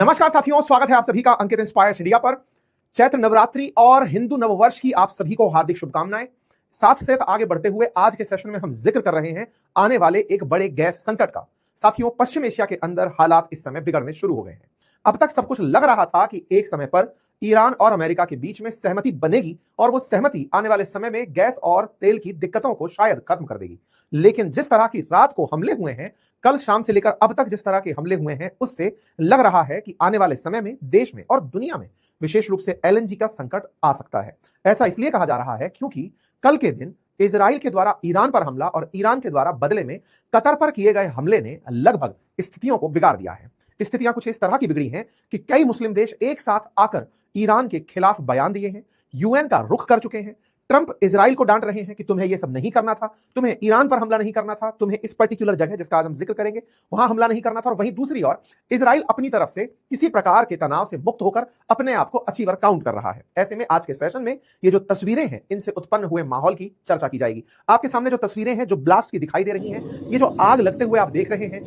नमस्कार साथियों, स्वागत है आप सभी का अंकित इंस्पायर्स इंडिया पर। चैत्र नवरात्रि और हिंदू नववर्ष की आप सभी को हार्दिक शुभकामनाएं। साथ साथ आगे बढ़ते हुए आज के सेशन में हम जिक्र कर रहे हैं आने वाले एक बड़े गैस संकट का। साथियों, पश्चिम एशिया के अंदर हालात इस समय बिगड़ने शुरू हो गए हैं। अब तक सब कुछ लग रहा था कि एक समय पर ईरान और अमेरिका के बीच में सहमति बनेगी और वो सहमति आने वाले समय में गैस और तेल की दिक्कतों को शायद खत्म कर देगी। लेकिन जिस तरह की रात को हमले हुए हैं, कल शाम से लेकर अब तक जिस तरह के हमले हुए हैं, उससे लग रहा है कि आने वाले समय में देश में और दुनिया में विशेष रूप से एलएनजी का संकट आ सकता है। ऐसा इसलिए कहा जा रहा है क्योंकि कल के दिन इजराइल के द्वारा ईरान पर हमला और ईरान के द्वारा बदले में कतर पर किए गए हमले ने लगभग स्थितियों को बिगाड़ दिया है। स्थितियां कुछ इस तरह की बिगड़ी हैं कि कई मुस्लिम देश एक साथ आकर ईरान के खिलाफ बयान दिए हैं, यूएन का रुख कर चुके हैं। ट्रंप इजराइल को डांट रहे हैं कि तुम्हें यह सब नहीं करना था, तुम्हें ईरान पर हमला नहीं करना था, तुम्हें इस पर्टिकुलर जगह जिसका आज हम जिक्र करेंगे वहां हमला नहीं करना था। और वहीं दूसरी ओर इजराइल अपनी तरफ से किसी प्रकार के तनाव से मुक्त होकर अपने आप को अचीवर काउंट कर रहा है। ऐसे में आज के सेशन में ये जो तस्वीरें हैं, इनसे उत्पन्न हुए माहौल की चर्चा की जाएगी। आपके सामने जो तस्वीरें हैं जो ब्लास्ट की दिखाई दे रही हैं, ये जो आग लगते हुए आप देख रहे हैं,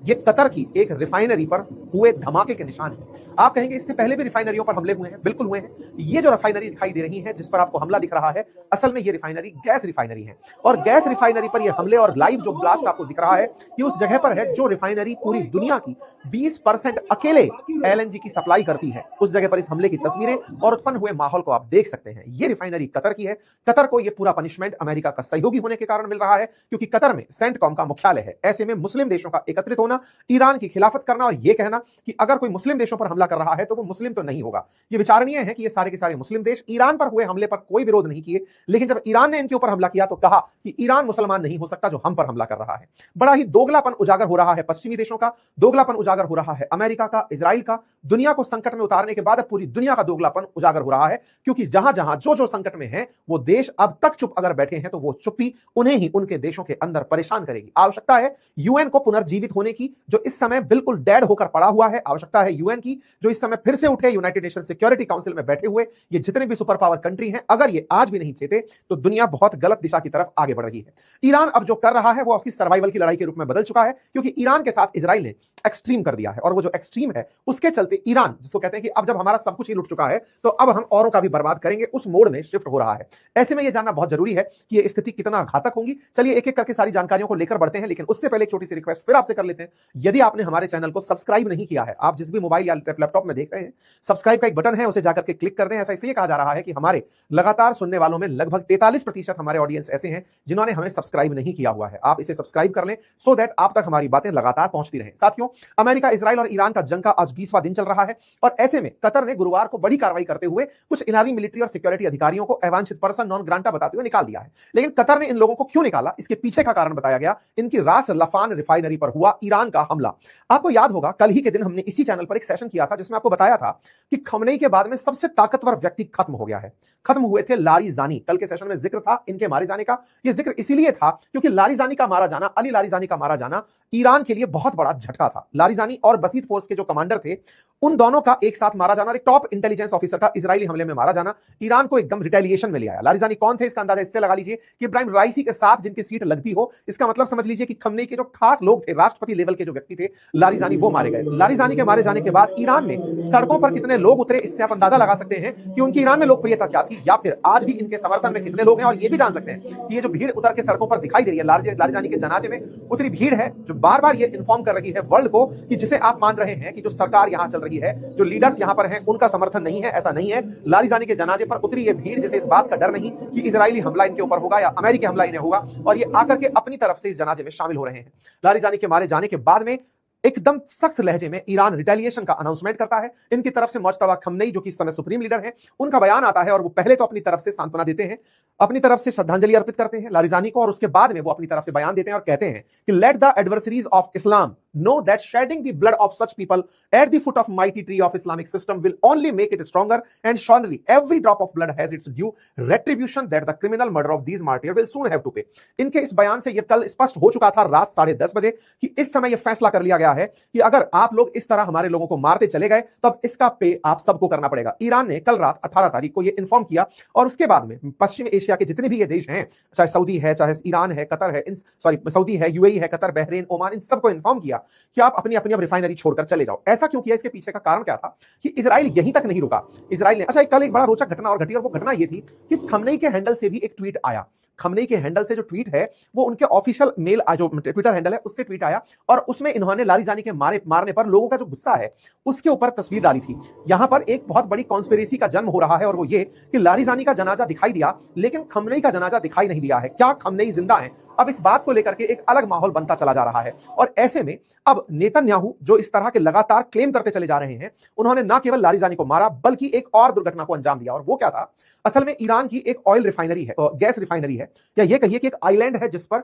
ये कतर की एक रिफाइनरी पर हुए धमाके के निशान हैं। आप कहेंगे इससे पहले भी रिफाइनरियों पर हमले हुए हैं, बिल्कुल हुए हैं। ये जो रिफाइनरी दिखाई दे रही है जिस पर आपको हमला दिख रहा है, असल में ये रिफाइनरी गैस रिफाइनरी है। और गैस रिफाइनरी पर ये हमले और लाइव जो ब्लास्ट आपको दिख रहा है, ये उस जगह पर है जो रिफाइनरी पूरी दुनिया की 20% अकेले एलएनजी की सप्लाई करती है। उस जगह पर इस हमले की तस्वीरें और उत्पन्न हुए माहौल को आप देख सकते हैं। ये रिफाइनरी कतर की है। कतर को ये पूरा पनिशमेंट अमेरिका का सहयोगी होने के कारण मिल रहा है, क्योंकि कतर में सेंटकॉम का मुख्यालय है। ऐसे में मुस्लिम देशों का एकत्रित होना, ईरान की खिलाफत करना और यह कहना कि अगर कोई मुस्लिम देशों पर हमला कर रहा है तो वो मुस्लिम तो नहीं होगा। यह विचारणीय है कि ये सारे के सारे मुस्लिम देश ईरान पर हुए हमले पर कोई विरोध नहीं किए, लेकिन जब ईरान ने इनके ऊपर हमला किया तो कहा कि ईरान मुसलमान नहीं हो सकता जो हम पर हमला कर रहा है। बड़ा ही दोगलापन उजागर हो रहा है पश्चिमी देशों का, दोगलापन उजागर हो रहा है अमेरिका का, इजराइल का। दुनिया को संकट में उतारने के बाद अब पूरी दुनिया का दोगलापन उजागर हो रहा है, क्योंकि जहां जहां जो जो संकट में है वो देश अब तक चुप अगर बैठे हैं तो वो चुप्पी उन्हें ही उनके देशों के अंदर परेशान करेगी। आवश्यकता है यूएन को पुनर्जीवित होने की, जो इस समय बिल्कुल डेड होकर पड़ा हुआ है। आवश्यकता है यूएन की, जो इस समय फिर से उठे। यूनाइटेड नेशन सिक्योरिटी काउंसिल में बैठे हुए ये जितने भी सुपर पावर कंट्री हैं, अगर ये आज भी नहीं चेते तो दुनिया बहुत गलत दिशा की तरफ आगे बढ़ रही है। ईरान अब जो कर रहा है वो उसकी सर्वाइवल की लड़ाई के रूप में बदल चुका है, क्योंकि ईरान के साथ इजराइल ने एक्सट्रीम कर दिया है। और वो जो एक्सट्रीम है उसके चलते ईरान, जिसको कहते हैं कि अब जब हमारा सब कुछ ही लुट चुका है तो अब हम औरों का भी बर्बाद करेंगे, उस मोड में शिफ्ट हो रहा है। ऐसे में यह जानना बहुत जरूरी है कि ये स्थिति कितना घातक होगी। चलिए एक एक करके सारी जानकारियों को लेकर बढ़ते हैं, लेकिन उससे पहले एक छोटी सी रिक्वेस्ट फिर आपसे कर लेते हैं। यदि आपने हमारे चैनल को सब्सक्राइब नहीं किया है, आप जिस भी मोबाइल या लैपटॉप में देख रहे हैं, सब्सक्राइब का एक बटन है, उसे जाकर के क्लिक कर दें। ऐसा इसलिए कहा जा रहा है कि हमारे लगातार सुनने वालों में लगभग 43% हमारे ऑडियंस ऐसे हैं जिन्होंने हमें सब्सक्राइब नहीं किया हुआ है। आप इसे सब्सक्राइब कर लें सो दैट आप तक हमारी बातें लगातार पहुंचती रहें। साथियों, अमेरिका, इजराइल और ईरान का जंग का आज 20वां दिन चल रहा है, और ऐसे में कतर ने गुरुवार को बड़ी कार्रवाई करते हुए कुछ ईरानी मिलिट्री और सिक्योरिटी अधिकारियों को अवांछित पर्सन नॉन ग्रांटा बताते हुए निकाल दिया है। लेकिन कतर ने इन लोगों को क्यों निकाला, इसके पीछे का कारण बताया गया, इनकी रास लफान रिफाइनरी पर हुआ ईरान का हमला। आपको याद होगा कल ही के दिन हमने इसी चैनल पर एक सेशन किया था जिसमें आपको बताया था कि खमनेई के बाद में सबसे ताकतवर व्यक्ति खत्म हो गया है। खत्म हुए थे लारिजानी। कल के सेशन में जिक्र था इनके मारे जाने का। यह जिक्र इसीलिए था क्योंकि लारिजानी का मारा जाना, अली लारिजानी का मारा जाना ईरान के लिए बहुत बड़ा झटका था। लारिजानी और बसीत फोर्स के जो कमांडर थे, उन दोनों का एक साथ मारा जाना और एक टॉप इंटेलिजेंस ऑफिसर का इजरायली हमले में मारा जाना ईरान को एकदम रिटेलिएशन में ले आया। लारिजानी कौन थे, इसका अंदाजा इससे लगा लीजिए कि इब्राहिम राइसी के साथ जिनकी सीट लगती हो, इसका मतलब समझ लीजिए कि खमनेई के जो खास लोग थे, राष्ट्रपति लेवल के जो व्यक्ति थे, लारिजानी, वो मारे गए। लारिजानी के मारे जाने के बाद ईरान में सड़कों पर कितने लोग उतरे, इससे आप अंदाजा लगा सकते हैं कि उनकी ईरान में लोकप्रियता क्या थी, या फिर आज भी इनके समर्थन में कितने लोग हैं। और ये भी जान सकते हैं कि ये जो भीड़ उतर के सड़कों पर दिखाई दे रही है, लारिजानी के जनाजे में उतरी भीड़ है, जो बार बार ये इन्फॉर्म कर रही है वर्ल्ड को कि जिसे आप मान रहे हैं कि जो सरकार यहां चल रही है, जो लीडर्स यहां पर हैं, उनका समर्थन नहीं है। ऐसा नहीं है। लारिजानी के जनाजे पर उतरी ये भीड़, जिसे इस बात का डर नहीं कि इजरायली हमला इनके ऊपर होगा या अमेरिकी हमला इन्हें होगा, और ये आकर के अपनी तरफ से इस जनाजे में शामिल हो रहे हैं। लारिजानी के मारे जाने के बाद में एकदम सख्त लहजे में ईरान रिटेलिएशन का अनाउंसमेंट करता है। इनकी तरफ से मुज्तबा खमनेई, जो कि इस समय सुप्रीम लीडर हैं, उनका बयान आता है और वो पहले तो अपनी तरफ से सांत्वना देते हैं, अपनी तरफ से श्रद्धांजलि अर्पित करते हैं लारिजानी को, और उसके बाद में वो अपनी तरफ से बयान देते हैं और कहते हैं कि let the adversaries of Islam know that shedding the blood of such people at the foot of mighty tree of Islamic system will only make it stronger, and surely every drop of blood has its due retribution that the criminal murder of these martyrs will soon have to pay। इनके इस बयान से यह कल स्पष्ट हो चुका था रात 10:30 बजे कि इस समय यह फैसला कर लिया गया है कि अगर आप लोग इस तरह हमारे लोगों को मारते चले गए तब इसका पे आप सबको करना पड़ेगा। ईरान ने कल रात 18 तारीख को यह इन्फॉर्म किया और उसके बाद में पश्चिम एशिया के जितने भी ये देश हैं, चाहे सऊदी है, चाहे ईरान है, कतर है, सऊदी है, यूएई है, कतर, बहरीन, ओमान, इन सबको इन्फॉर्म किया कि आप अपनी अपनी रिफाइनरी छोड़कर चले जाओ। ऐसा क्यों किया? इसके पीछे का कारण क्या था कि इजराइल यहीं तक नहीं रुका। इजराइल ने कल एक बड़ा रोचक घटना और घटी, और वो घटना ये थी कि खमनेई के हैंडल से भी एक ट्वीट आया। खमनेई के हैंडल से जो ट्वीट है वो उनके ऑफिशियल मेल जो ट्विटर हैंडल है उससे ट्वीट आया, और उसमें इन्होंने लारीजानी के मारने पर लोगों का जो गुस्सा है उसके ऊपर तस्वीर डाली थी। यहां पर एक बहुत बड़ी कॉन्स्पिरेसी का जन्म हो रहा है, और वो ये कि लारीजानी का जनाजा दिखाई दिया लेकिन खमनेई का जनाजा दिखाई नहीं दिया है। क्या खमनेई जिंदा है? अब इस बात को लेकर के एक अलग माहौल बनता चला जा रहा है। और ऐसे में अब नेतन्याहू जो इस तरह के लगातार क्लेम करते चले जा रहे हैं, उन्होंने ना केवल लारीजानी को मारा बल्कि एक और दुर्घटना को अंजाम दिया। और वो क्या था? असल में ईरान की एक ऑयल रिफाइनरी है, गैस रिफाइनरी है, या ये कहिए कि एक आइलैंड है जिस पर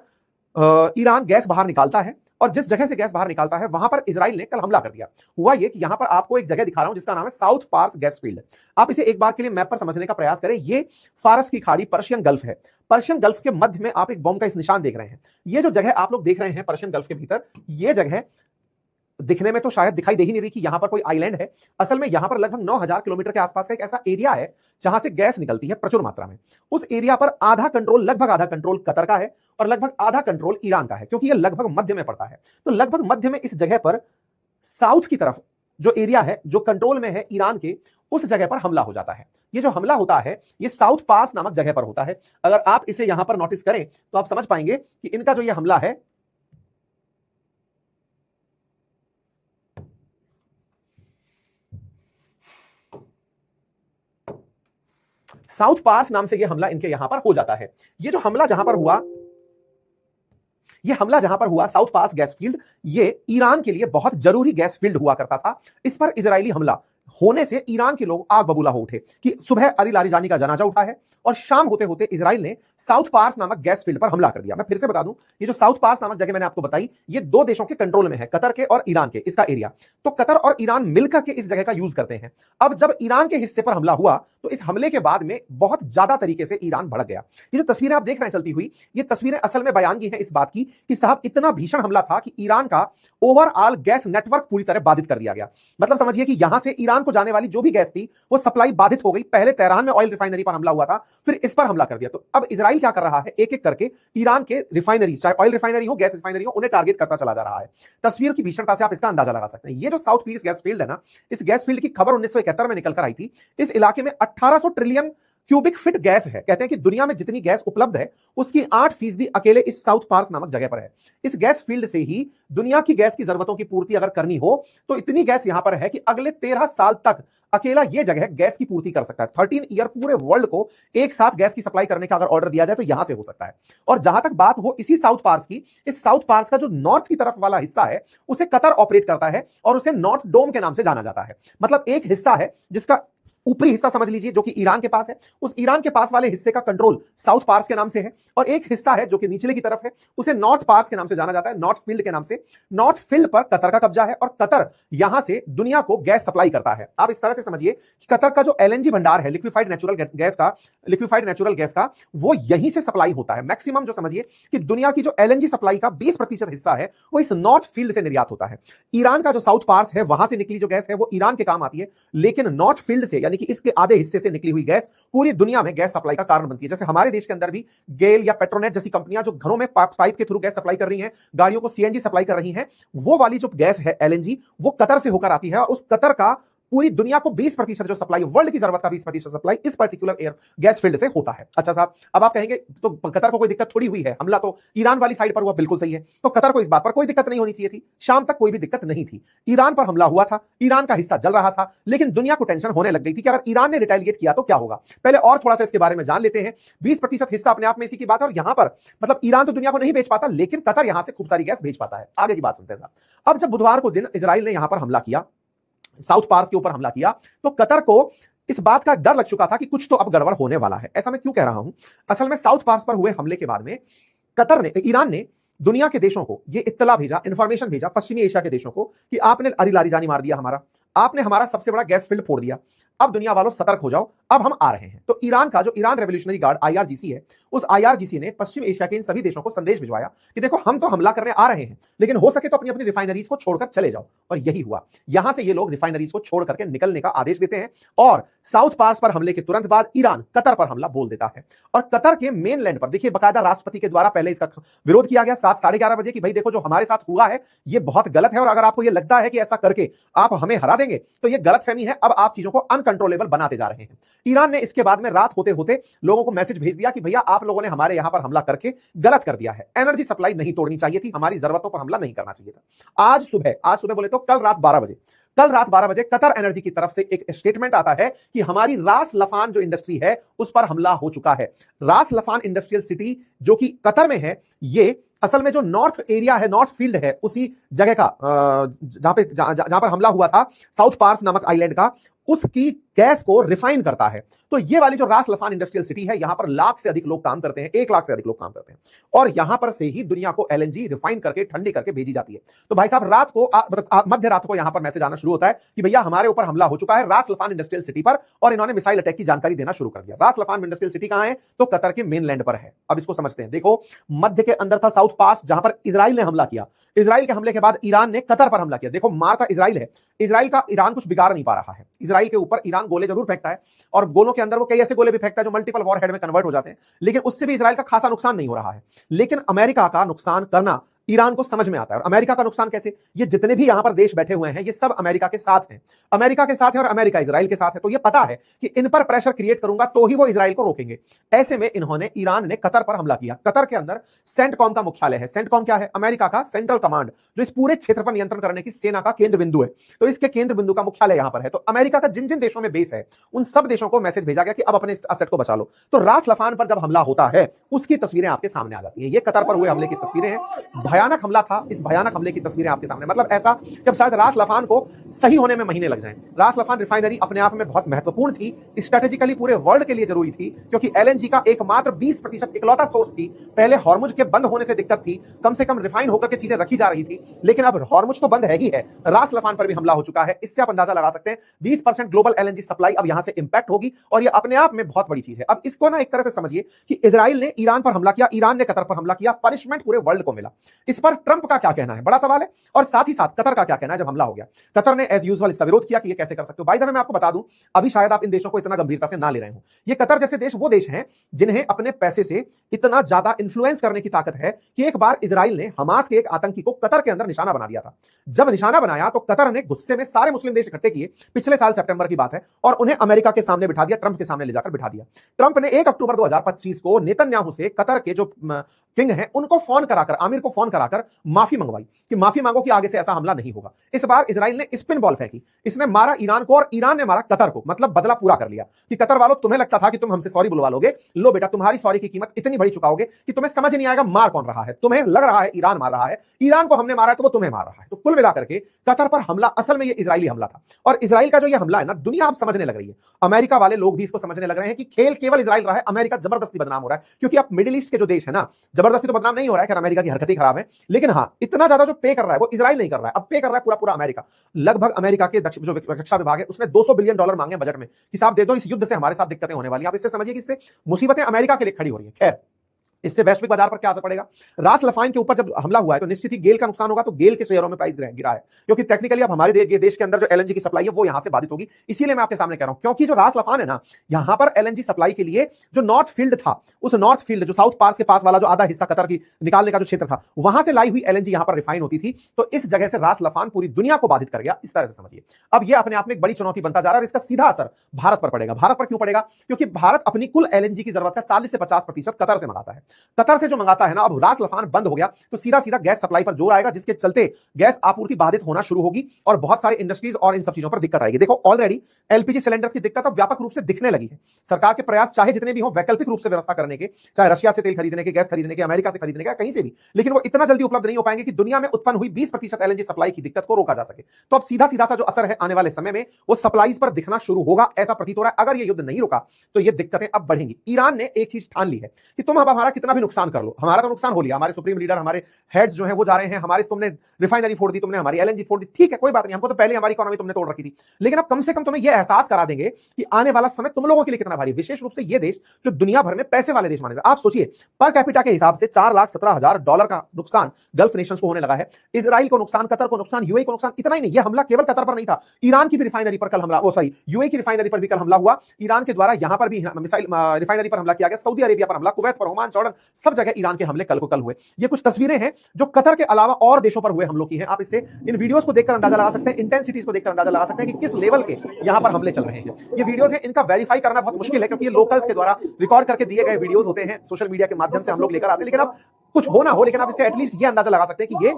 ईरान गैस बाहर निकालता है, और जिस जगह से गैस बाहर निकालता है वहां पर इजराइल ने कल हमला कर दिया। हुआ ये कि यहां पर आपको एक जगह दिखा रहा हूं जिसका नाम है साउथ पार्स गैस फील्ड। आप इसे एक बार के लिए मैप पर समझने का प्रयास करें। ये फारस की खाड़ी, पर्शियन गल्फ है। पर्शियन गल्फ के मध्य में आप एक बॉम्ब का इस निशान देख रहे हैं। ये जो जगह आप लोग देख रहे हैं पर्शियन गल्फ के भीतर, ये जगह दिखने में तो शायद दिखाई दे ही नहीं रही कि यहां पर कोई आइलैंड है। असल में यहां पर लगभग 9000 किलोमीटर के आसपास का एक ऐसा एरिया है जहां से गैस निकलती है प्रचुर मात्रा में। उस एरिया पर आधा कंट्रोल, लगभग आधा कंट्रोल कतर का है और लगभग आधा कंट्रोल ईरान का है, क्योंकि यह लगभग मध्य में पड़ता है। तो लगभग मध्य में इस जगह पर साउथ की तरफ जो एरिया है जो कंट्रोल में है ईरान के, उस जगह पर हमला हो जाता है। ये जो हमला होता है ये साउथ पास नामक जगह पर होता है। अगर आप इसे यहां पर नोटिस करें तो आप समझ पाएंगे कि इनका जो ये हमला है, साउथ पास नाम से ये हमला इनके यहां पर हो जाता है। ये जो हमला जहां पर हुआ, ये हमला जहां पर हुआ साउथ पास गैस फील्ड, ये ईरान के लिए बहुत जरूरी गैस फील्ड हुआ करता था। इस पर इजरायली हमला होने से ईरान के लोग आग बबूला हो उठे कि सुबह अली लारीजानी का जनाजा उठा है और शाम होते होते इजराइल ने साउथ पार्स नामक गैस फील्ड पर हमला कर दिया। मैं फिर से बता दूं, ये जो साउथ पार्स नामक जगह मैंने आपको बताई, ये दो देशों के कंट्रोल में है, कतर के और ईरान के, इसका एरिया। तो कतर और ईरान मिलकर के इस जगह का यूज करते हैं। अब जब ईरान के हिस्से पर हमला हुआ तो इस हमले के बाद में बहुत ज्यादा तरीके से ईरान भड़क गया। ये जो तस्वीरें आप देख रहे हैं चलती हुई, ये तस्वीरें असल में बयानगी हैं इस बात की कि साहब इतना भीषण हमला था कि ईरान का ओवरऑल गैस नेटवर्क पूरी तरह बाधित कर दिया गया। मतलब समझिए कि यहां से ईरान को जाने वाली जो भी गैस थी वो सप्लाई बाधित हो गई। पहले तेहरान में ऑयल रिफाइनरी पर हमला हुआ था, फिर इस पर हमला कर दिया। तो अब इजराइल क्या कर रहा है, एक एक करके ईरान के रिफाइनरी, चाहे ऑयल रिफाइनरी हो, गैस रिफाइनरी हो, उन्हें टारगेट करता चला जा रहा है। तस्वीर की भीषणता से आप इसका अंदाजा लगा सकते हैं। ये जो साउथ पीस गैस फील्ड है ना, इस गैस फील्ड की खबर 1971 में निकल कर आई थी। इस इलाके में 1800 ट्रिलियन क्यूबिक फीट गैस है। कहते हैं कि दुनिया में जितनी गैस उपलब्ध है उसकी 8% अकेले इस साउथ पार्स नामक जगह पर है। इस गैस फील्ड से ही दुनिया की गैस की जरूरतों की पूर्ति अगर करनी हो तो इतनी गैस यहां पर है कि अगले 13 साल तक अकेला यह जगह गैस की पूर्ति कर सकता है। 13 ईयर पूरे वर्ल्ड को एक साथ गैस की सप्लाई करने का अगर ऑर्डर दिया जाए तो यहां से हो सकता है। और जहां तक बात हो इसी साउथ पार्स की, इस साउथ पार्स का जो नॉर्थ की तरफ वाला हिस्सा है उसे कतर ऑपरेट करता है और उसे नॉर्थ डोम के नाम से जाना जाता है। मतलब एक हिस्सा है जिसका ऊपरी हिस्सा समझ लीजिए जो कि ईरान के पास है, उस ईरान के पास वाले हिस्से का कंट्रोल साउथ पार्स के नाम से है, और एक हिस्सा है जो कि निचले की तरफ है, उसे नॉर्थ पार्स के नाम से जाना जाता है, नॉर्थ फील्ड के नाम से। नॉर्थ फील्ड पर कतर का कब्जा है और कतर यहां से दुनिया को गैस सप्लाई करता है। आप इस तरह से समझिए कि कतर का जो एलएनजी भंडार है, लिक्विफाइड नेचुरल गैस का, वो यहीं से सप्लाई होता है। मैक्सिमम जो समझिए कि दुनिया की जो एलएनजी सप्लाई का 20% हिस्सा है वो इस नॉर्थ फील्ड से निर्यात होता है। ईरान का जो साउथ पार्स है वहां से निकली जो गैस है वो ईरान के काम आती है, लेकिन नॉर्थ फील्ड से यानी कि इसके आधे हिस्से से निकली हुई गैस पूरी दुनिया में गैस सप्लाई का कारण बनती है। जैसे हमारे देश के अंदर भी गेल या पेट्रोनेट जैसी कंपनियां जो घरों में पाइप के थ्रू गैस सप्लाई कर रही हैं, गाड़ियों को सीएनजी सप्लाई कर रही हैं, वो वाली जो गैस है एलएनजी वो कतर से होकर आती है, और उस कतर का पूरी दुनिया को 20% जो सप्लाई, वर्ल्ड की जरूरत का 20% सप्लाई इस पर्टिकुलर एयर गैस फील्ड से होता है। अच्छा साहब, अब आप कहेंगे तो कतर को कोई दिक्कत थोड़ी हुई है, हमला तो ईरान वाली साइड पर हुआ, बिल्कुल सही है। तो कतर को इस बात पर कोई दिक्कत नहीं होनी चाहिए थी। शाम तक कोई भी दिक्कत नहीं थी। ईरान पर हमला हुआ था, ईरान का हिस्सा जल रहा था, लेकिन दुनिया को टेंशन होने लग गई थी कि अगर ईरान ने रिटेलिएट किया तो क्या होगा। पहले और थोड़ा सा इसके बारे में जान लेते हैं। 20% हिस्सा अपने आप में इसी की बात है, और यहां पर मतलब ईरान तो दुनिया को नहीं बेच पाता, लेकिन कतर यहां से खूब सारी गैस भेज पाता है। आगे की बात सुनते हैं साहब। अब जब बुधवार को दिन इजराइल ने यहां पर हमला किया, साउथ पार्स के ऊपर हमला किया, तो कतर को इस बात का डर लग चुका था कि कुछ तो अब गड़बड़ होने वाला है। ऐसा मैं क्यों कह रहा हूं? असल में साउथ पार्स पर हुए हमले के बाद में ईरान ने दुनिया के देशों को ये इत्तला भेजा, इंफॉर्मेशन भेजा, पश्चिमी एशिया के देशों को, कि आपने अली लारीजानी मार दिया, आपने हमारा सबसे बड़ा गैस फील्ड फोड़ दिया। अब दुनिया वालों सतर्क हो जाओ, अब हम आ रहे हैं। तो ईरान का जो ईरान रेवोल्यूशनरी गार्ड आईआरजीसी है, उस आईआरजीसी ने पश्चिम एशिया के इन सभी देशों को संदेश भिजवाया कि देखो हम तो हमला करने आ रहे हैं, लेकिन हो सके तो अपनी अपनी रिफाइनरीज को छोड़कर चले जाओ। और यही हुआ, यहां से ये लोग रिफाइनरीज को छोड़ करके निकलने का आदेश देते हैं और साउथ पार्स पर हमले के तुरंत बाद ईरान कतर पर हमला बोल देता है। और कतर के मेन लैंड पर देखिए, बाकायदा राष्ट्रपति के द्वारा पहले इसका विरोध किया गया 7-11:30 बजे कि भाई देखो जो हमारे साथ हुआ है ये बहुत गलत है, और अगर आपको ये लगता है कि ऐसा करके आप हमें हरा देंगे तो ये गलतफहमी है, अब आप चीजों को अनकंट्रोलेबल बनाते जा रहे हैं। ईरान ने इसके बाद में रात होते होते लोगों को मैसेज भेज दिया कि भैया आप लोगों ने हमारे यहां पर हमला करके गलत कर दिया है, एनर्जी सप्लाई नहीं तोड़नी चाहिए थी, हमारी जरूरतों पर हमला नहीं करना चाहिए था। आज सुबह बोले तो कल रात 12 बजे कतर एनर्जी की तरफ से एक स्टेटमेंट आता है कि हमारी रास लफान जो इंडस्ट्री है उस पर हमला हो चुका है। रास लफान इंडस्ट्रियल सिटी जो कि कतर में है, ये असल में जो नॉर्थ एरिया है, नॉर्थ फील्ड है, उसी जगह का जहां पर हमला हुआ था, साउथ पार्स नामक आइलैंड का, उसकी गैस को रिफाइन करता है। तो ये वाली जो रास लफान इंडस्ट्रियल सिटी है, यहां पर 1 लाख से अधिक लोग काम करते हैं, 1 लाख से अधिक लोग काम करते हैं, और यहां पर से ही दुनिया को एलएनजी रिफाइन करके ठंडी करके भेजी जाती है। तो भाई साहब रात को मध्य रात को यहां पर मैसेज आना शुरू होता है कि भैया हमारे ऊपर हमला हो चुका है रास लफान इंडस्ट्रियल सिटी पर, और इन्होंने मिसाइल अटैक की जानकारी देना शुरू कर दिया। रास लफान इंडस्ट्रियल सिटी कहां है? तो कतर के मेनलैंड पर है। अब इसको समझते हैं। देखो, मध्य के अंदर था साउथ पास, जहां पर इजराइल ने हमला किया। इजराइल के हमले के बाद ईरान ने कतर पर हमला किया। देखो, मारता इजराइल है, इजराइल का ईरान कुछ बिगाड़ नहीं पा रहा है। इजराइल के ऊपर ईरान गोले जरूर फेंकता है, और गोलों के अंदर वो कई ऐसे गोले भी फेंकता है जो मल्टीपल वॉरहेड में कन्वर्ट हो जाते हैं, लेकिन उससे भी इजराइल का खासा नुकसान नहीं हो रहा है। लेकिन अमेरिका का नुकसान करना ईरान को समझ में आता है। और अमेरिका का नुकसान कैसे? ये जितने भी यहां पर देश बैठे हुए हैं, ये सब अमेरिका के साथ हैं, अमेरिका के साथ है, और अमेरिका इजराइल के साथ है। तो ये पता है कि इन पर प्रेशर क्रिएट करूंगा तो ही वो इजराइल को रोकेंगे। ऐसे में ईरान ने कतर पर हमला किया। कतर के अंदर सेंटकॉम का मुख्यालय है। सेंटकॉम क्या है? अमेरिका का सेंट्रल कमांड, जो इस पूरे क्षेत्र पर नियंत्रण करने की सेना का केंद्र बिंदु है। तो इसके केंद्र बिंदु का मुख्यालय यहां पर है। तो अमेरिका का जिन जिन देशों में बेस है, उन सब देशों को मैसेज भेजा गया कि अब अपने असेट को बचा लो। तो रास लफान पर जब हमला होता है, उसकी तस्वीरें आपके सामने आ जाती है। ये कतर पर हुए हमले की तस्वीरें हैं। भयानक हमला था। इस भयानक हमले की तस्वीरें आपके सामने, मतलब ऐसा जब शायद रास लफान को सही होने में महीने लग जाएं। रास लफान रिफाइनरी अपने आप में बहुत महत्वपूर्ण थी, स्ट्रेटेजिकली पूरे वर्ल्ड के लिए जरूरी थी, क्योंकि एलएनजी का एकमात्र 20% इकलौता सोर्स थी। पहले हॉर्मुज के बंद होने से दिक्कत थी, कम से कम रिफाइन होकर के चीजें रखी जा रही थी, लेकिन अब हॉर्मुज तो बंद है ही है, रास लफान पर भी हमला हो चुका है। इससे आप अंदाजा लगा सकते हैं 20% ग्लोबल एलएनजी सप्लाई अब यहां से इंपैक्ट होगी, और यह अपने आप में बहुत बड़ी चीज है। अब इसको ना एक तरह से समझिए कि इजराइल ने ईरान पर हमला किया, ईरान ने कतर पर हमला किया, पनिशमेंट पूरे वर्ल्ड को मिला। इस पर ट्रंप का क्या कहना है? बड़ा सवाल है। और साथ ही साथ कतर का क्या कहना है जब हमला हो गया? कतर ने एज यूजुअल इसका विरोध किया कि ये कैसे कर सकते हो। बाय द वे मैं आपको बता दूं, अभी शायद आप इन देशों को इतना गंभीरता से ना ले रहे हो। ये कतर जैसे देश वो देश हैं जिन्हें अपने पैसे से इतना ज्यादा इंफ्लुएंस करने की ताकत है कि एक बार इजराइल ने हमास के एक आतंकी को कतर के अंदर निशाना बना दिया था। जब निशाना बनाया तो कतर ने गुस्से में सारे मुस्लिम देश इकट्ठे किए, पिछले साल सितंबर की बात है, और उन्हें अमेरिका के सामने बिठा दिया, ट्रंप के सामने ले जाकर बिठा दिया। ट्रंप ने 1 अक्टूबर 2025 को नेतन्याहू से कतर के जो किंग हैं उनको फोन कराकर, आमिर को फोन कराकर माफी मंगवाई कि माफी मांगो कि आगे से ऐसा हमला नहीं होगा। इस बार इजराइल ने स्पिन बॉल फेंकी, इसने मारा ईरान को और ईरान ने मारा कतर को, मतलब बदला पूरा कर लिया कि कतर वालों तुम्हें लगता था कि तुम हमसे सॉरी बुलवा लोगे, लो बेटा तुम्हारी सॉरी की कीमत इतनी बड़ी चुकाओगे कि तुम्हें समझ नहीं आएगा मार कौन रहा है। तुम्हें लग रहा है ईरान मार रहा है, ईरान को हमने मारा है तो वो तुम्हें मार रहा है। तो कुल मिलाकर के कतर पर हमला असल में ये इजरायली हमला था। और इजराइल का जो ये हमला है ना, दुनिया अब समझने लग रही है, अमेरिका वाले लोग भी इसको समझने लग रहे हैं कि खेल केवल इजराइल रहा है, अमेरिका जबरदस्ती बदनाम हो रहा है। क्योंकि अब मिडिल ईस्ट के जो देश है ना, जबरदस्ती तो बदनाम नहीं हो रहा है कि अमेरिका की हरकतें खराब है, लेकिन हाँ इतना ज्यादा जो पे कर रहा है वो इजराइल नहीं कर रहा है, अब पे कर रहा है पूरा पूरा अमेरिका। लगभग अमेरिका के जो रक्षा विभाग है उसने $200 बिलियन मांगे बजट में कि साहब दे दो, इस युद्ध से हमारे साथ दिक्कतें होने वाली हैं। आप इससे समझिए कि इससे मुसीबतें अमेरिका के लिए खड़ी हो रही है। खैर, इससे वैश्विक बाजार पर क्या असर पड़ेगा? रास लफान के ऊपर जब हमला हुआ है तो निश्चित ही गेल का नुकसान होगा, तो गेल के शेयरों में प्राइस गिरा है, क्योंकि टेक्निकली अब हमारे देश के अंदर जो एलएनजी की सप्लाई है वो यहां से बाधित होगी। इसीलिए मैं आपके सामने कह रहा हूं, क्योंकि जो रास लफान है ना, यहां पर एलएनजी सप्लाई के लिए जो नॉर्थ फील्ड था, उस नॉर्थ फील्ड जो साउथ पार्स के पास वाला जो आधा हिस्सा कतर की निकालने का जो क्षेत्र था, वहां से लाई हुई एलएनजी यहां पर रिफाइन होती थी। तो इस जगह से रास लफान पूरी दुनिया को बाधित कर गया, इस तरह से समझिए। अब यह अपने आप में एक बड़ी चुनौती बनता जा रहा है, और इसका सीधा असर भारत पर पड़ेगा। भारत पर क्यों पड़ेगा? क्योंकि भारत अपनी कुल एलएनजी की जरूरत का 40 से 50% कतर से मंगाता है। कतर से जो मंगाता है ना, अब रास लफान बंद हो गया तो सीधा सीधा गैस सप्लाई पर जोर आएगा, जिसके चलते गैस आपूर्ति बाधित होना शुरू होगी और बहुत सारे इंडस्ट्रीज और इन सब चीजों पर दिक्कत आएगी। देखो, ऑलरेडी एलपीजी सिलेंडर्स की दिक्कत अब व्यापक रूप से दिखने लगी है। सरकार के प्रयास चाहे जितने भी हो वैकल्पिक रूप से व्यवस्था करने के, चाहे रशिया से तेल खरीदने के, गैस खरीदने के, अमेरिका से खरीदने के, कहीं से भी, लेकिन वो इतना जल्दी उपलब्ध नहीं हो पाएंगे कि दुनिया में उत्पन्न हुई 20% एलएनजी सप्लाई की दिक्कत को रोका जा सके। तो अब सीधा सीधा सा जो असर है आने वाले समय में वो सप्लाईज पर दिखना शुरू होगा, ऐसा प्रतीत हो रहा है। अगर ये युद्ध नहीं रुका तो ये दिक्कतें अब बढ़ेंगी। ईरान ने एक चीज ठान ली है कि तुम अब हमारा कितना भी नुकसान कर लो, हमारा तो नुकसान हो लिया, हमारे सुप्रीम लीडर, हमारे हेड्स जो हैं वो जा रहे हैं, हमारे तुमने रिफाइनरी फोड़ दी, तुमने हमारी एलएनजी फोड़ दी, ठीक है कोई बात नहीं, हमको तो पहले हमारी इकोनॉमी तुमने तोड़ रखी थी, लेकिन अब कम से कम तुम्हें यह एहसास करा देंगे कि आने वाला समय तुम लोगों के लिए कितना भारी, विशेष रूप से ये देश जो दुनिया भर में पैसे वाले देश माने जाते हैं। आप सोचिए पर कैपिटा के हिसाब से $4,17,000 का नुकसान गल्फ नेशंस को होने लगा है, इजराइल को नुकसान, कतर को नुकसान, यूएई को नुकसान। इतना ही नहीं, यह हमला केवल कतर पर नहीं था, ईरान की भी रिफाइनरी पर कल हमला, सॉरी यूएई की रिफाइनरी पर भी कल हमला हुआ, ईरान के द्वारा यहां पर भी मिसाइल रिफाइनरी पर हमला किया गया, सऊदी अरेबिया पर हमला, कुवैत पर, ओमान, जॉर्डन, सब जगह ईरान के हमले कल को कल हुए। ये कुछ तस्वीरें हैं जो कतर के अलावा और देशों पर हुए हमलों की हैं। आप इससे इन वीडियोस को देखकर अंदाजा लगा सकते हैं, इंटेंसिटीज को देखकर अंदाजा लगा सकते हैं कि किस लेवल के यहां पर हमले चल रहे हैं। ये वीडियोस हैं, इनका वेरीफाई करना बहुत मुश्किल है क्योंकि ये लोकल्स के द्वारा रिकॉर्ड करके दिए गए वीडियोस होते हैं, सोशल मीडिया के माध्यम से हम लोग लेकर आते हैं, लेकिन अब कुछ हो ना हो, लेकिन आप इससे एटलीस्ट ये अंदाजा लगा सकते हैं कि ये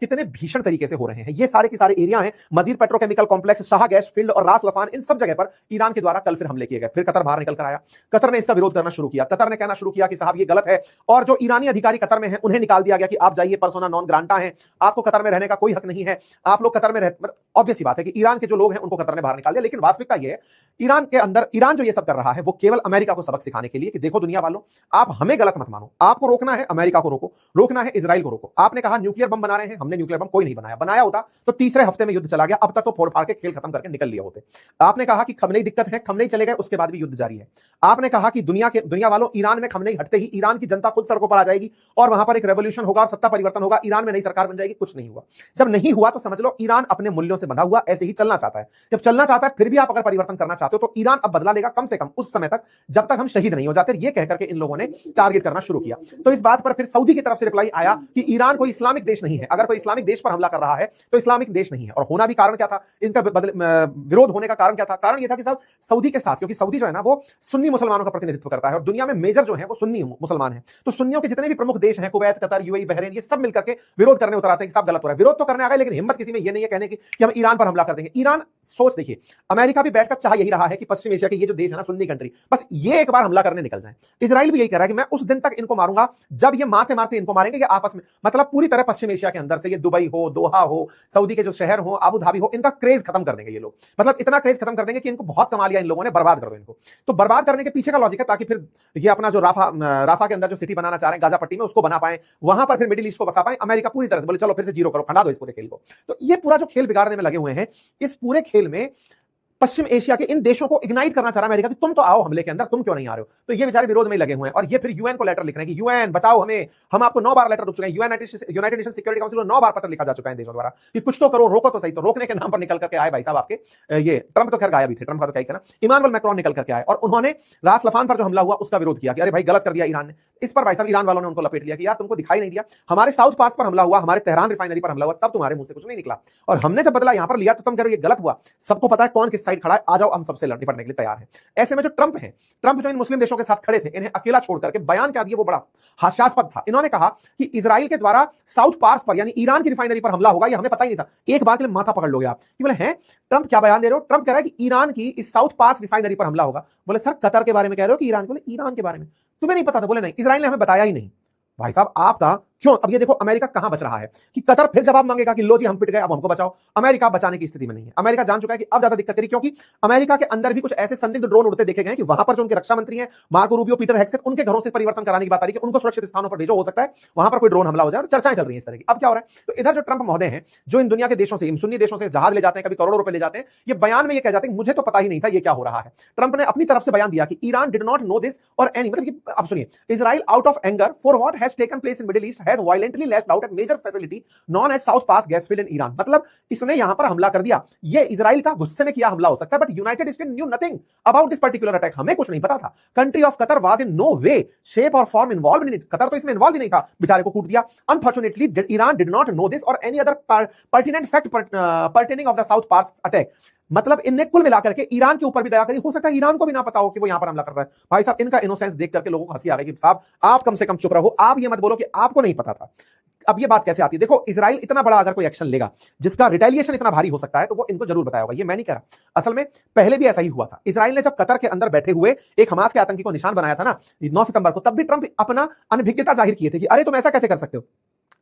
कितने भीषण तरीके से हो रहे हैं। ये सारे के सारे एरिया हैं, मजीद petrochemical complex, Shah gas field और रास लफान, इन सब जगह पर ईरान के द्वारा कल फिर हमले किए गए। फिर कतर बाहर निकल कर आया, कतर ने इसका विरोध करना शुरू किया, कतर ने कहना शुरू किया कि साहब ये गलत है, और जो ईरानी अधिकारी कतर में हैं उन्हें निकाल दिया गया कि आप जाइए, पर्सोना नॉन ग्रांटा हैं, आपको कतर में रहने का कोई हक नहीं है, आप लोग कतर में रह, ऑब्वियस सी बात है कि ईरान के जो लोग हैं उनको कतर ने बाहर निकाल दिया। लेकिन वास्तविकता ये है, ईरान के अंदर, ईरान जो ये सब कर रहा है वो केवल अमेरिका को सबक सिखाने के लिए कि देखो दुनिया वालों, आप हमें गलत मत मानो, आपको रोकना है अमेरिका को रोको, रोकना है इजराइल को रोको। आपने कहा न्यूक्लियर बम बना रहे हैं, हमने न्यूक्लियर बम कोई नहीं बनाया होता तो तीसरे हफ्ते में युद्ध चला गया, अब तक तो फोड़ फाड़ के खेल खत्म करके निकल लिए होते। आपने कहा कि खमनेई दिक्कत है, खमनेई चले गए, उसके बाद भी युद्ध जारी है। आपने कहा कि दुनिया वालों, ईरान में खमनेई हटते ही ईरान की जनता खुद सड़कों पर आ जाएगी और वहां पर एक रेवोल्यूशन होगा, सत्ता परिवर्तन होगा, ईरान में नई सरकार बन जाएगी। कुछ नहीं हुआ। जब नहीं हुआ तो समझ लो ईरान अपने मूल्यों से बंधा हुआ ऐसे ही चलना चाहता है। जब चलना चाहता है फिर भी आप अगर परिवर्तन करना चाहते हो तो ईरान अब बदला लेगा, कम से कम उस समय तक जब तक हम शहीद नहीं हो जाते। ये कहकर के इन लोगों ने टारगेट करना शुरू किया। तो इस बात पर फिर सऊदी की तरफ से रिप्लाई आया कि ईरान कोई इस्लामिक देश नहीं है, अगर कोई इस्लामिक देश पर हमला कर रहा है तो इस्लामिक देश नहीं है। और होना भी कारण क्या था, इनका विरोध होने का कारण क्या था? कारण यह था कि साहब सऊदी के साथ, क्योंकि सऊदी जो है ना वो सुन्नी मुसलमानों का प्रतिनिधित्व करता है और दुनिया में मेजर जो है वो सुन्नी मुसलमान है, तो सुन्नियों के जितने भी प्रमुख देश हैं, कुवैत, कतर, यूएई, बहरीन, ये सब मिलकर के विरोध करने उतर आते हैं कि साहब गलत हो रहा है। विरोध तो करने आ गए, लेकिन हिम्मत किसी में ये नहीं है कहने की कि हम ईरान पर हमला कर देंगे। ईरान, सोच देखिए, अमेरिका भी बैठकर चाह यही रहा है कि पश्चिम एशिया के ये जो देश है ना, सुन्नी कंट्री, बस ये एक बार हमला करने निकल जाए। इजराइल भी यही कह रहा है कि मैं उस दिन तक इनको मारूंगा जब ये मारते मारते इनको मारेंगे कि आपस में, मतलब पूरी तरह पश्चिम एशिया के अंदर से, ये दुबई हो, दोहा हो, सऊदी के जो शहर हो, अबू धाबी हो, इनका क्रेज खत्म कर देंगे ये लोग। मतलब इतना क्रेज खत्म कर देंगे कि इनको बहुत कमा लिया इन लोगों ने, बर्बाद कर दो इनको। तो बर्बाद करने के पीछे का लॉजिक है ताकि फिर ये अपना जो राफा के अंदर जो सिटी बनाना चाह रहे हैं गाजा पट्टी में, उसको बना पाए, वहां पर फिर मिडिल ईस्ट को बसा पाए। अमेरिका पूरी तरह से बोले चलो फिर से जीरो करो, खंडा दो इस पूरे खेल को। तो ये पूरा जो खेल बिगाड़ने में लगे हुए हैं, इस पूरे खेल में पश्चिम एशिया के इन देशों को इग्नाइट करना चाह रहा है अमेरिका कि तुम तो आओ हमले के अंदर, तुम क्यों नहीं आ रहे हो? तो ये बेचारे विरोध में लगे हुए हैं और ये फिर यूएन को लेटर लिख रहे हैं कि यूएन बचाओ हमें, हम आपको 9 बार लेटर लिख चुके हैं, यूनाइटेड नेशन सिक्योरिटी काउंसिल को 9 बार पत्र लिखा जा चुका है देशों द्वारा कि कुछ तो करो, रोको तो सही। तो रोकने के नाम पर निकल करके आए भाई साहब आपके ये ट्रंप, तो खैर गायब ही थे, ट्रंप का तो क्या कहना, इमानुएल मैक्रोन निकल करके आए और उन्होंने रास लफान पर जो हमला हुआ उसका विरोध किया कि अरे भाई गलत कर दिया ईरान ने। इस पर भाई साहब ईरान वालों ने उनको लपेट लिया कि यार तुमको दिखाई नहीं दिया, हमारे साउथ पास पर हमला हुआ, हमारे तेहरान रिफाइनरी पर हमला हुआ, तब तुम्हारे मुंह से कुछ नहीं निकला, और हमने जब बदला यहां पर लिया तो तुम कह रहे हो ये गलत हुआ। सबको पता है कौन किस साइड खड़ा है, आ जाओ हम सबसे निपटने के लिए तैयार है। ऐसे में जो ट्रंप है, ट्रंप जो इन मुस्लिम देशों के साथ खड़े थे, इन्हें अकेला छोड़ करके बयान क्या दिया वो बड़ा हास्यास्पद था। इन्होंने कहा कि इजराइल के द्वारा साउथ पास पर यानी ईरान की रिफाइनरी पर हमला होगा, ये हमें पता ही नहीं था। एक बार के लिए माथा पकड़ लोगे आप कि बोले हैं ट्रंप क्या बयान दे रहे हो? ट्रंप कह रहा है कि ईरान की इस साउथ पास रिफाइनरी पर हमला होगा। बोले सर कतर के बारे में कह रहे हो कि ईरान? बोले ईरान के बारे में तुम्हें नहीं पता था? बोले नहीं, इजराइल ने हमें बताया ही नहीं। भाई साहब आपका क्यों? अब ये देखो अमेरिका कहां बच रहा है कि कतर फिर जवाब मांगेगा कि लो जी हम पिट गए, अब हमको बचाओ। अमेरिका बचाने की स्थिति में नहीं है। अमेरिका जान चुका है कि अब ज्यादा दिक्कत करी, क्योंकि अमेरिका के अंदर भी कुछ ऐसे संदिग्ध ड्रोन उड़ते देखे गए कि वहां पर जो उनके रक्षा मंत्री हैं मार्को रूबियो, पीटर हेगसेट, उनके घरों से परिवर्तन कराने की बात आ रही है कि उनको सुरक्षित स्थानों पर भेजो, हो सकता है वहां पर कोई ड्रोन हमला हो जाए। तो चर्चाएं चल रही है इस तरह की। अब क्या हो रहा है? तो इधर जो ट्रंप महोदय हैं, जो इन दुनिया के देशों से, सुन्नी देशों से जहाज ले जाते हैं, कभी करोड़ों रुपए ले जाते हैं, ये बयान में ये कह जाते हैं मुझे तो पता ही नहीं था ये क्या हो रहा है। ट्रंप ने अपनी तरफ से बयान दिया कि Iran did not know this or any, मतलब अब सुनिए, Israel out of anger for what has taken place in Middle East has violently lashed out at major facility known as South Pars gas field in Iran. मतलब इसने यहां पर हमला कर दिया। ये इजराइल का गुस्से में किया हमला हो सकता है, but United States knew nothing about this particular attack. हमें कुछ नहीं पता था। Country of Qatar was in no way, shape और form involved in it. Qatar तो इसमें इन्वॉल्व ही नहीं था, बेचारे को कूट दिया। Unfortunately Iran did not know this or any other pertinent fact pertaining of the South Pars attack. मतलब इनने कुल मिलाकर के ईरान के ऊपर भी दया करी। हो सकता है ईरान को भी ना पता हो कि वो यहां पर हमला कर रहा है। भाई साहब इनका इनोसेंस देख करके लोगों को हंसी आ गई कि साहब आप कम से कम चुप रहो, आप ये मत बोलो कि आपको नहीं पता था। अब ये बात कैसे आती है? देखो इजराइल इतना बड़ा अगर कोई एक्शन लेगा जिसका रिटेलिएशन इतना भारी हो सकता है तो वो इनको जरूर बताया होगा। ये मैं नहीं कह रहा, असल में पहले भी ऐसा ही हुआ था। इजराइल ने जब कतर के अंदर बैठे हुए एक हमास के आतंकी को निशान बनाया था ना 9 सितंबर को, तब भी ट्रंप अपना अनभिज्ञता जाहिर किए थे कि अरे तुम ऐसा कैसे कर सकते हो,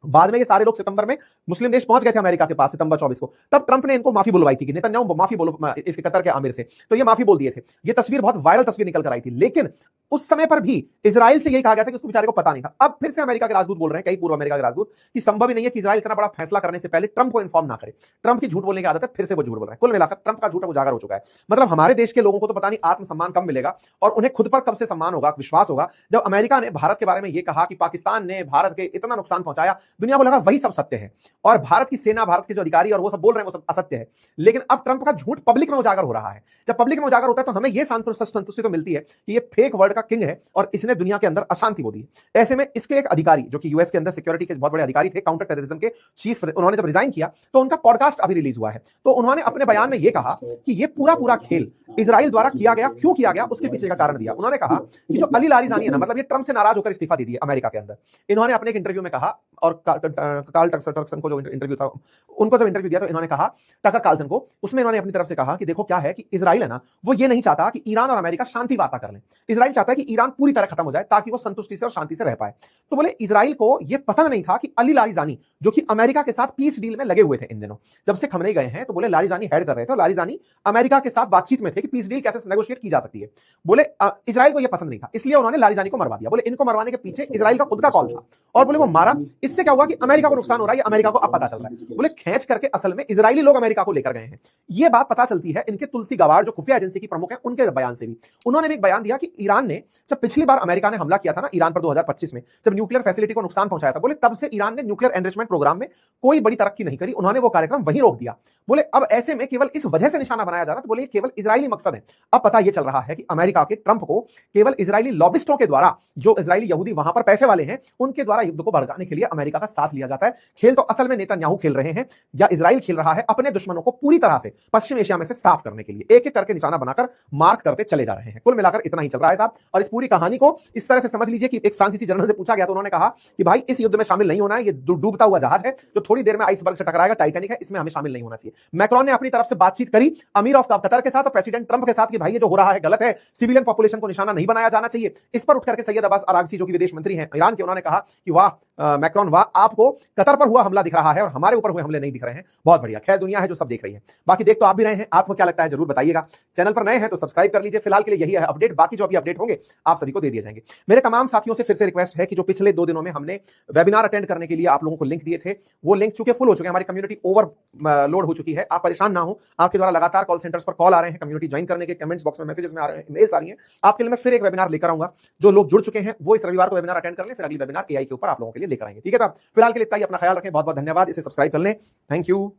बाद में ये सारे लोग सितंबर में मुस्लिम देश पहुंच गए थे अमेरिका के पास सितंबर 24 को। तब ट्रंप ने इनको माफी बुलवाई थी कि नेतन्याहू माफी बोलो इसके कतर के आमिर से, तो ये माफी बोल दिए थे। ये तस्वीर बहुत वायरल तस्वीर निकल कर आई थी, लेकिन उस समय पर भी इजराइल से यही कहा गया था कि उसको बेचारे को पता नहीं था। अब फिर से अमेरिका के राजदूत बोल रहे हैं, कई पूर्व अमेरिका के राजदूत, कि संभव ही नहीं है कि इजराइल इतना बड़ा फैसला करने से पहले ट्रंप को इन्फॉर्म ना करे। ट्रंप की झूठ बोलने की आदत है, फिर से वो झूठ बोल रहे हैं। कुल मिलाकर ट्रंप का झूठ उजागर हो चुका है। मतलब हमारे देश के लोगों को तो पता नहीं आत्मसम्मान कब मिलेगा और उन्हें खुद पर कब से सम्मान होगा, विश्वास होगा, जब अमेरिका ने भारत के बारे में यह कहा कि पाकिस्तान ने भारत के इतना नुकसान पहुंचाया, दुनिया को लगा वही सब सत्य है और भारत की सेना, भारत के जो अधिकारी और वो सब बोल रहे हैं वो सब असत्य है। लेकिन अब ट्रंप का झूठ पब्लिक में उजागर हो रहा है। जब पब्लिक में उजागर होता है तो हमें यह संतुष्टि तो मिलती है कि ये फेक वर्ल्ड का किंग है और इसने दुनिया के अंदर अशांति बो दी। ऐसे में इसके एक अधिकारी जो कि यूएस के अंदर सिक्योरिटी के बहुत बड़े अधिकारी थे, काउंटर टेररिज्म के चीफ, उन्होंने जब रिजाइन किया तो उनका पॉडकास्ट अभी रिलीज हुआ है। तो उन्होंने अपने बयान में यह कहा कि यह पूरा खेल इजराइल द्वारा किया गया, क्यों किया गया, उसके पीछे का कारण दिया। उन्होंने कहा कि जो अली लारिजानी है ना, मतलब ये ट्रंप से नाराज होकर इस्तीफा दे दिया अमेरिका के अंदर। इन्होंने अपने एक इंटरव्यू में कहा, और कार्ल टक्सन को जो इंटरव्यू था, उनको जब इंटरव्यू दिया तो इन्होंने कहा, टकर कार्लसन को, उसमें इन्होंने अपनी तरफ से कहा कि देखो क्या है कि इजराइल है ना, वो ये नहीं चाहता कि ईरान और अमेरिका शांति वार्ता कर लें। इजराइल चाहता है कि ईरान पूरी तरह खत्म हो जाए ताकि वो संतुष्टि से और शांति से रह पाए। तो बोले इजराइल को यह पसंद नहीं था कि अली लारिजानी, जो कि अमेरिका के साथ पीस डील में लगे हुए थे इन दिनों, जब से खमनेई गए हैं, तो बोले लारिजानी हेड कर रहे थे, लारिजानी अमेरिका के साथ बातचीत में थे कि पीस डील कैसे नेगोशिएट की जा सकती है। बोले इजराइल को यह पसंद नहीं था, इसलिए उन्होंने लारिजानी को मरवा दिया। बोले इनको मरवाने के पीछे इजराइल का खुद का कॉल था और बोले वो मारा। इससे क्या हुआ कि अमेरिका को नुकसान हो रहा है, अमेरिका को अब पता चल रहा है। बोले खींच करके असल में इजरायली लोग अमेरिका को लेकर गए हैं। यह बात पता चलती है इनके तुलसी गवार, जो खुफिया एजेंसी की प्रमुख है, उनके बयान से भी। उन्होंने भी एक बयान दिया कि ईरान ने, जब पिछली बार अमेरिका ने हमला किया था ना ईरान पर 2025 में, जब न्यूक्लियर फैसिलिटी को नुकसान पहुंचाया था, बोले तब से ईरान ने न्यूक्लियर एनरिचमेंट प्रोग्राम में कोई बड़ी तरक्की नहीं करी, उन्होंने वो कार्यक्रम वहीं रोक दिया। बोले अब ऐसे में केवल इस वजह से निशाना बनाया जा रहा, तो बोले केवल इजरायली मकसद है। अब पता यह चल रहा है कि अमेरिका के ट्रंप को केवल इजरायली लॉबिस्टों के द्वारा, जो इजरायली यहूदी वहां पर पैसे वाले हैं, उनके द्वारा युद्ध को भड़काने के लिए अमेरिका का साथ लिया जाता है। खेल तो असल में नेतन्याहू खेल रहे हैं, या इजराइल खेल रहा है अपने दुश्मनों को पूरी तरह से पश्चिम एशिया में से साफ करने के लिए, एक एक करके निशाना बनाकर मार्क करते चले जा रहे हैं। कुल मिलाकर इतना ही चल रहा है साहब। और इस पूरी कहानी को इस तरह से समझ लीजिए कि एक फ्रांसीसी जनरल से पूछा गया तो उन्होंने कहा कि भाई इस युद्ध में शामिल नहीं होना है, ये डूबता हुआ जहाज है जो थोड़ी देर में आइसबर्ग से टकराएगा, टाइटैनिक है, इसमें हमें शामिल नहीं होना चाहिए। मैक्रोन ने अपनी तरफ से बातचीत करी अमीर ऑफ कतर के साथ और प्रेसिडेंट ट्रंप के साथ कि भाई ये जो हो रहा है गलत है, सिविलियन पॉपुलेशन को निशाना नहीं बनाया जाना चाहिए। इस पर उठकर के सैयद अब्बास अरागची, जो कि विदेश मंत्री हैं ईरान के, उन्होंने कहा कि वाह मैक्रोन वाह, आपको कतर पर हुआ हमला दिख रहा है और हमारे ऊपर हुए हमले नहीं दिख रहे हैं। बहुत बढ़िया, खैर दुनिया है जो सब देख रही है। बाकी देख तो आप भी रहे हैं, आपको क्या लगता है जरूर बताइएगा। चैनल पर नए हैं तो सब्सक्राइब कर लीजिए। फिलहाल के लिए यही है अपडेट, बाकी जो अभी अपडेट होंगे आप सभी को दे दिए जाएंगे। मेरे तमाम साथियों से फिर से रिक्वेस्ट है कि जो पिछले 2 दिनों में हमने वेबिनार अटेंड करने के लिए आप लोगों को लिंक दिए थे, वो लिंक चूंकि फुल हो चुके हैं, हमारी कम्युनिटी ओवरलोड हो चुकी है। आप परेशान ना हो, आपके द्वारा लगातार कॉल सेंटर्स पर कॉल आ रहे हैं, कम्युनिटी ज्वाइन करने के कमेंट्स बॉक्स में मैसेजेस में आ रहे हैं, मेल्स आ रही हैं। आपके लिए मैं फिर एक वेबिनार लेकर आऊंगा। जो लोग जुड़ चुके हैं वो इस रविवार को वेबिनार अटेंड कर लें, फिर अगली वेबिनार एआई के ऊपर आप लोगों के लिए लेकर आएंगे। ठीक है साहब, फिलहाल के लिए इतना ही। अपना ख्याल रखें, बहुत बहुत धन्यवाद। इसे सब्सक्राइब कर लें। Thank you.